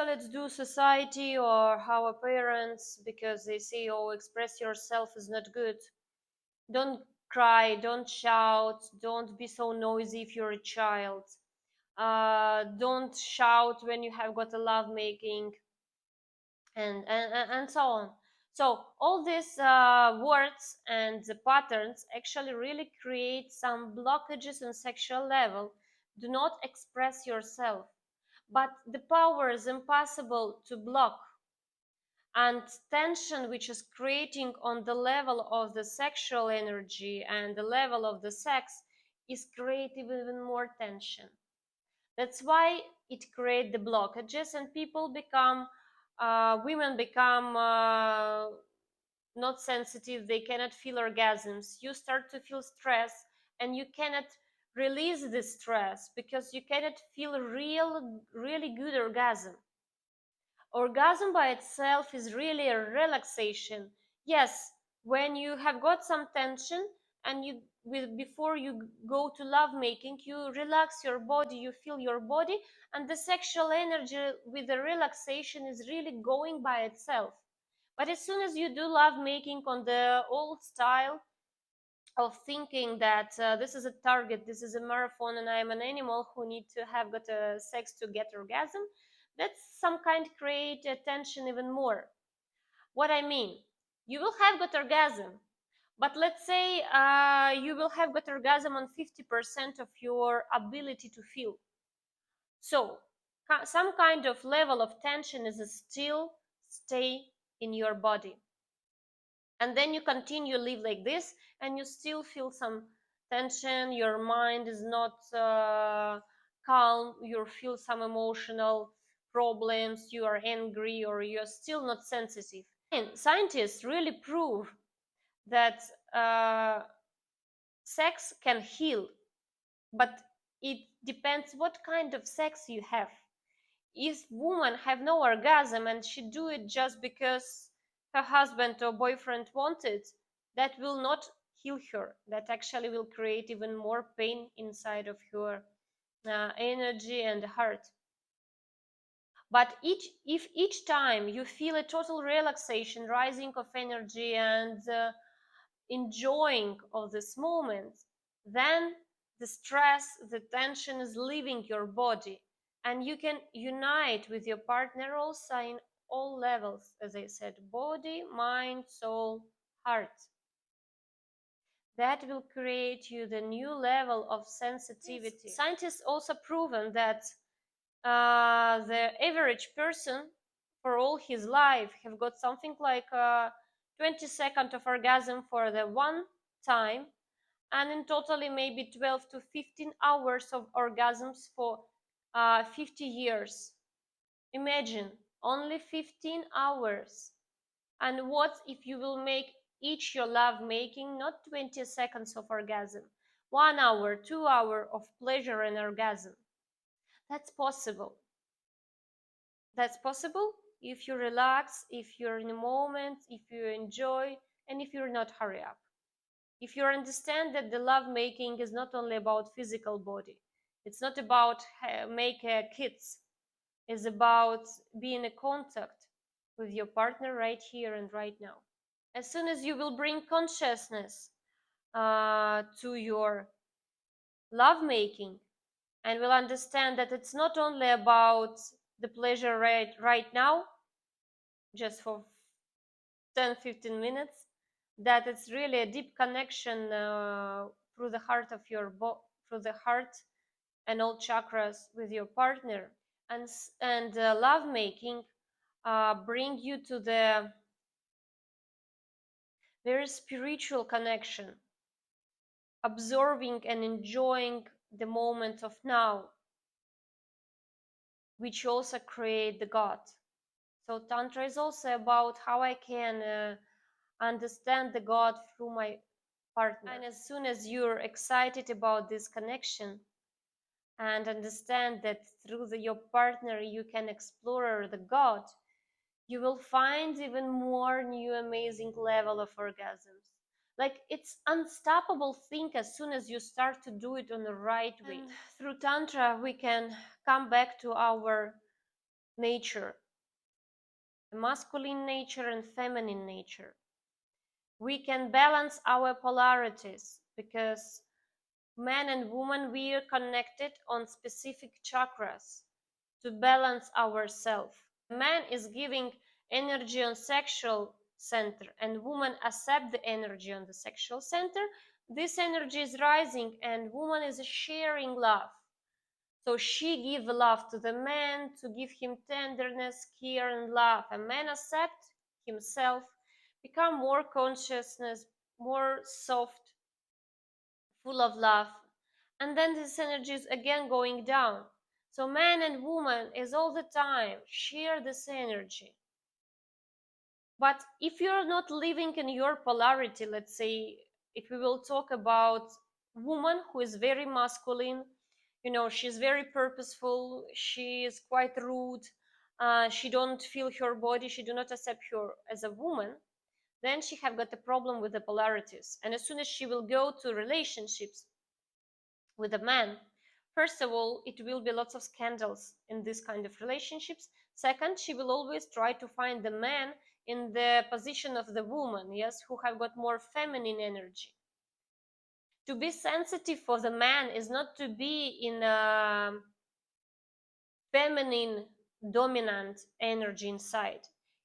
let's do society or our parents, because they say, oh, express yourself is not good. Don't cry, don't shout, don't be so noisy if you're a child. Don't shout when you have got a love making, and so on. So all these words and the patterns actually really create some blockages on sexual level. Do not express yourself, but the power is impossible to block, and tension which is creating on the level of the sexual energy and the level of the sex is creating even more tension. That's why it creates the blockages, and people become women become not sensitive. They cannot feel orgasms. You start to feel stress, and you cannot release the stress because you cannot feel really good orgasm. Orgasm by itself is really a relaxation. Yes, when you have got some tension and before you go to love making, you relax your body, you feel your body, and the sexual energy with the relaxation is really going by itself. But as soon as you do love making on the old style of thinking that this is a target, this is a marathon, and I am an animal who need to have got a sex to get orgasm, that's some kind create tension even more. What I mean, you will have got orgasm, but let's say you will have got orgasm on 50% of your ability to feel. So some kind of level of tension is still stay in your body, and then you continue live like this, and you still feel some tension. Your mind is not calm, you feel some emotional problems, you are angry, or you're still not sensitive. And scientists really prove that sex can heal, but it depends what kind of sex you have. If women have no orgasm and she do it just because her husband or boyfriend wanted, that will not heal her. That actually will create even more pain inside of her energy and heart. But if each time you feel a total relaxation, rising of energy, and enjoying of this moment, then the stress, the tension is leaving your body, and you can unite with your partner also in all levels, as I said, body, mind, soul, heart. That will create you the new level of sensitivity. Scientists also proven that the average person for all his life have got something like 20 seconds of orgasm for the one time, and in totally maybe 12 to 15 hours of orgasms for 50 years. Imagine, only 15 hours. And what if you will make each your love making not 20 seconds of orgasm, 1 hour, 2 hours of pleasure and orgasm? That's possible. That's possible if you relax, if you're in a moment, if you enjoy, and if you're not hurry up. If you understand that the love making is not only about physical body, it's not about make kids, it's about being in contact with your partner right here and right now. As soon as you will bring consciousness to your love making, and will understand that it's not only about the pleasure right now, just for 10-15 minutes, that it's really a deep connection through the heart of through the heart and all chakras with your partner, and love making bring you to the very spiritual connection, absorbing and enjoying the moment of now, which also create the God. So Tantra is also about how I can understand the God through my partner. And as soon as you're excited about this connection and understand that through your partner you can explore the God, you will find even more new amazing level of orgasms. Like, it's unstoppable thing as soon as you start to do it on the right way. And through Tantra we can come back to our nature, the masculine nature and feminine nature. We can balance our polarities because man and woman, we are connected on specific chakras to balance ourselves. Man is giving energy on sexual center and woman accept the energy on the sexual center. This energy is rising and woman is sharing love. So she give love to the man to give him tenderness, care and love. And man accept himself, become more consciousness, more soft, full of love. And then this energy is again going down. So man and woman is all the time share this energy. But if you're not living in your polarity, let's say, if we will talk about woman who is very masculine, she's very purposeful, she is quite rude, she don't feel her body, she do not accept her as a woman, then she have got a problem with the polarities. And as soon as she will go to relationships with a man, first of all, it will be lots of scandals in this kind of relationships. Second, she will always try to find the man in the position of the woman, yes, who have got more feminine energy. To be sensitive for the man is not to be in a feminine dominant energy inside.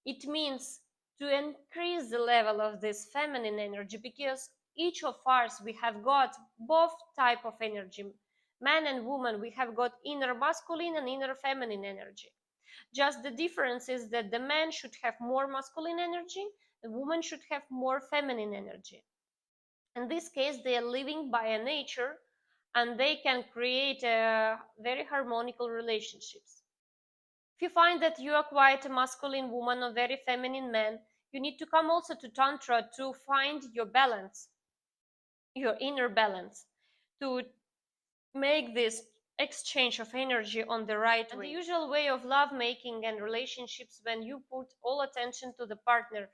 It means to increase the level of this feminine energy, because each of us, we have got both type of energy. Man and woman, we have got inner masculine and inner feminine energy. Just the difference is that the man should have more masculine energy, the woman should have more feminine energy. In this case, they are living by a nature and they can create a very harmonical relationships. If you find that you are quite a masculine woman or very feminine man, you need to come also to Tantra to find your balance, your inner balance, to make this exchange of energy on the right way. The usual way of love making and relationships, when you put all attention to the partner,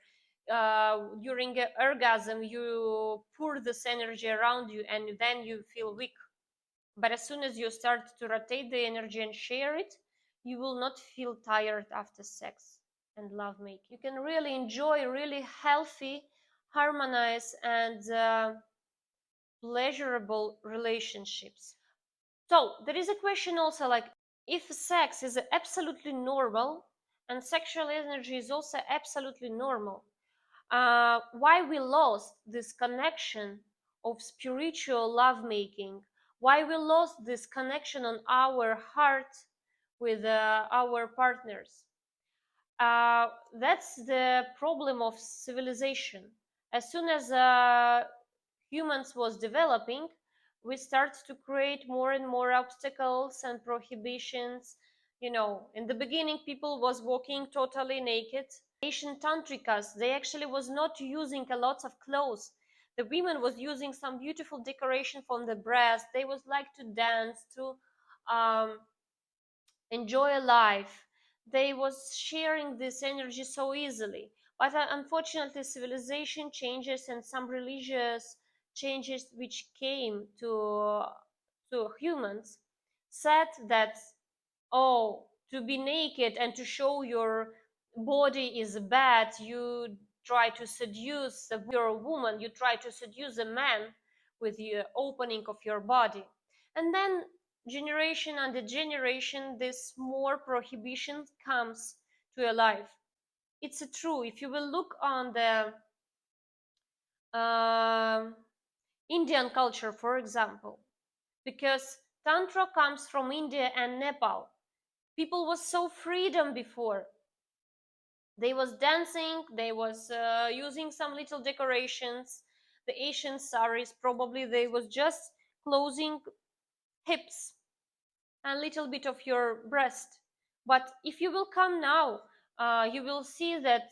during an orgasm, you pour this energy around you and then you feel weak. But as soon as you start to rotate the energy and share it, you will not feel tired after sex and love making. You can really enjoy really healthy, harmonized, and pleasurable relationships. So there is a question also, like, if sex is absolutely normal and sexual energy is also absolutely normal, why we lost this connection of spiritual lovemaking, why we lost this connection on our heart with our partners. That's the problem of civilization. As soon as humans was developing, we start to create more and more obstacles and prohibitions. In the beginning, people was walking totally naked. Ancient tantricas, they actually was not using a lot of clothes. The women was using some beautiful decoration from the breast. They was like to dance, to enjoy life. They was sharing this energy so easily. But unfortunately, civilization changes and some religious changes which came to humans said that, oh, to be naked and to show your body is bad. You try to seduce your woman, you try to seduce a man with the opening of your body. And then generation under generation, this more prohibition comes to your life. It's true. If you will look on the Indian culture, for example, because Tantra comes from India and Nepal, people was so freedom before. They was dancing, they was using some little decorations, the Asian saris, probably they was just closing hips and little bit of your breast. But if you will come now, you will see that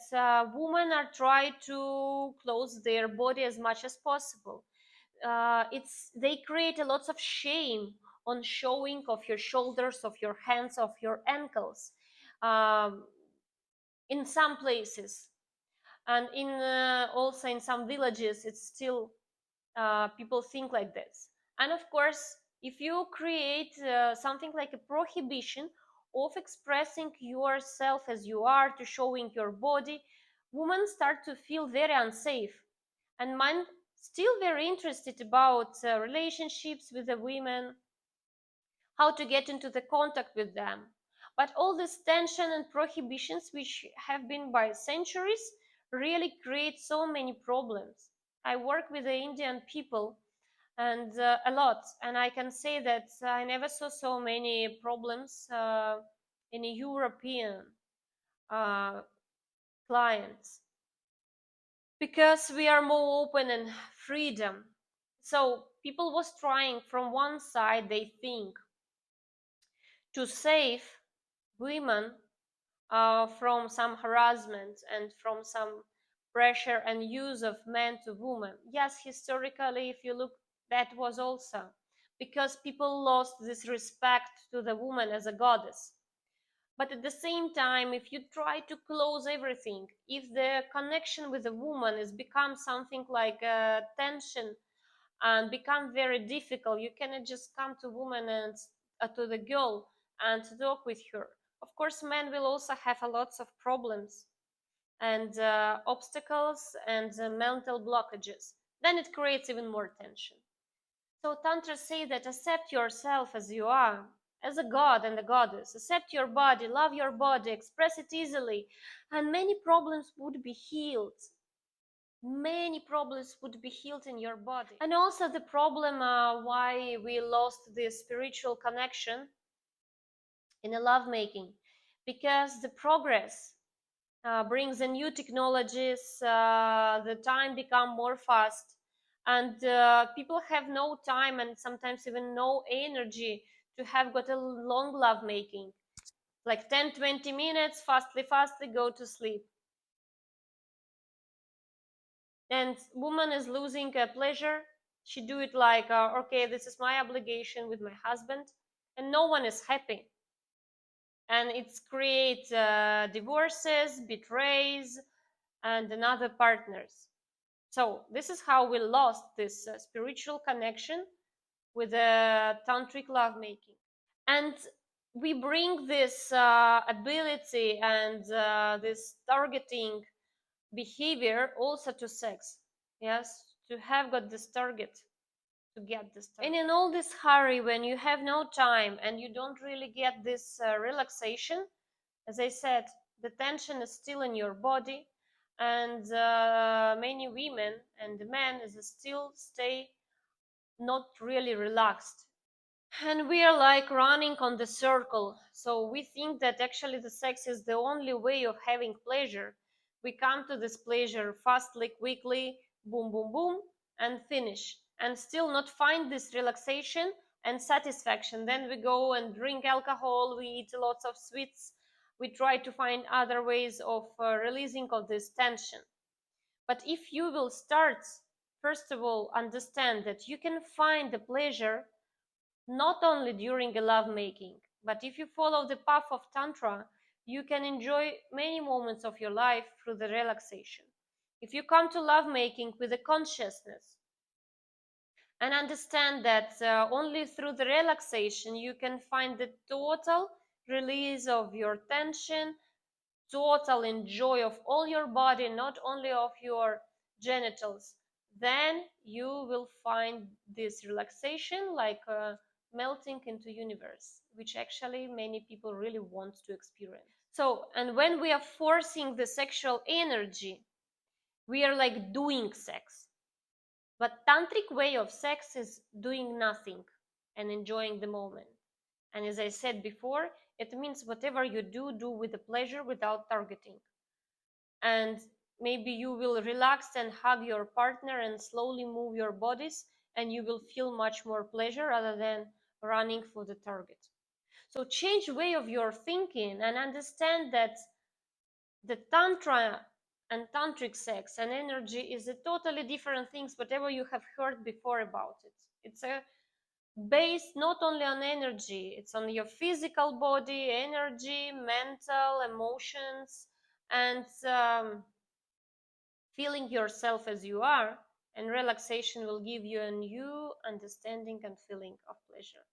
women are trying to close their body as much as possible. They create a lot of shame on showing of your shoulders, of your hands, of your ankles, in some places, and in also in some villages it's still people think like this. And of course, if you create something like a prohibition, of expressing yourself as you are, to showing your body, women start to feel very unsafe, and men still very interested about relationships with the women, how to get into the contact with them. But all this tension and prohibitions, which have been by centuries, really create so many problems. I work with the Indian people and a lot, and I can say that I never saw so many problems in a European uh, clients, because we are more open and freedom. So people was trying from one side, they think, to save women from some harassment and from some pressure and use of men to women. Yes, historically, if you look, that was also because people lost this respect to the woman as a goddess. But at the same time, if you try to close everything, if the connection with a woman has become something like a tension and become very difficult, you cannot just come to woman and to the girl and talk with her. Of course, men will also have a lots of problems and obstacles and mental blockages. Then it creates even more tension. So Tantra say that accept yourself as you are, as a god and a goddess. Accept your body, love your body, express it easily, and many problems would be healed. Many problems would be healed in your body. And also the problem why we lost this spiritual connection in a lovemaking, because the progress brings in new technologies, the time become more fast, and people have no time and sometimes even no energy to have got a long lovemaking, like 10-20 minutes, fastly go to sleep. And woman is losing pleasure. She do it like okay, this is my obligation with my husband, and no one is happy, and it's create divorces, betrays, and another partners. So this is how we lost this spiritual connection with the tantric lovemaking. And we bring this ability and this targeting behavior also to sex. Yes, to have got this target, to get this target. And in all this hurry, when you have no time and you don't really get this relaxation, as I said, the tension is still in your body, and many women and men is still stay not really relaxed, and we are like running on the circle. So we think that actually the sex is the only way of having pleasure. We come to this pleasure fastly, quickly, boom boom boom, and finish, and still not find this relaxation and satisfaction. Then we go and drink alcohol, we eat lots of sweets, we try to find other ways of releasing of this tension. But if you will start, first of all, understand that you can find the pleasure not only during a lovemaking, but if you follow the path of Tantra, you can enjoy many moments of your life through the relaxation. If you come to lovemaking with a consciousness and understand that only through the relaxation you can find the total release of your tension, total enjoy of all your body, not only of your genitals, then you will find this relaxation like melting into universe, which actually many people really want to experience. So, and when we are forcing the sexual energy, we are like doing sex. But tantric way of sex is doing nothing and enjoying the moment. And as I said before, it means whatever you do with the pleasure without targeting. And maybe you will relax and hug your partner and slowly move your bodies, and you will feel much more pleasure rather than running for the target. So change way of your thinking and understand that the tantra and tantric sex and energy is a totally different things whatever you have heard before about it. It's a based not only on energy, it's on your physical body, energy, mental, emotions, and feeling yourself as you are, and relaxation will give you a new understanding and feeling of pleasure.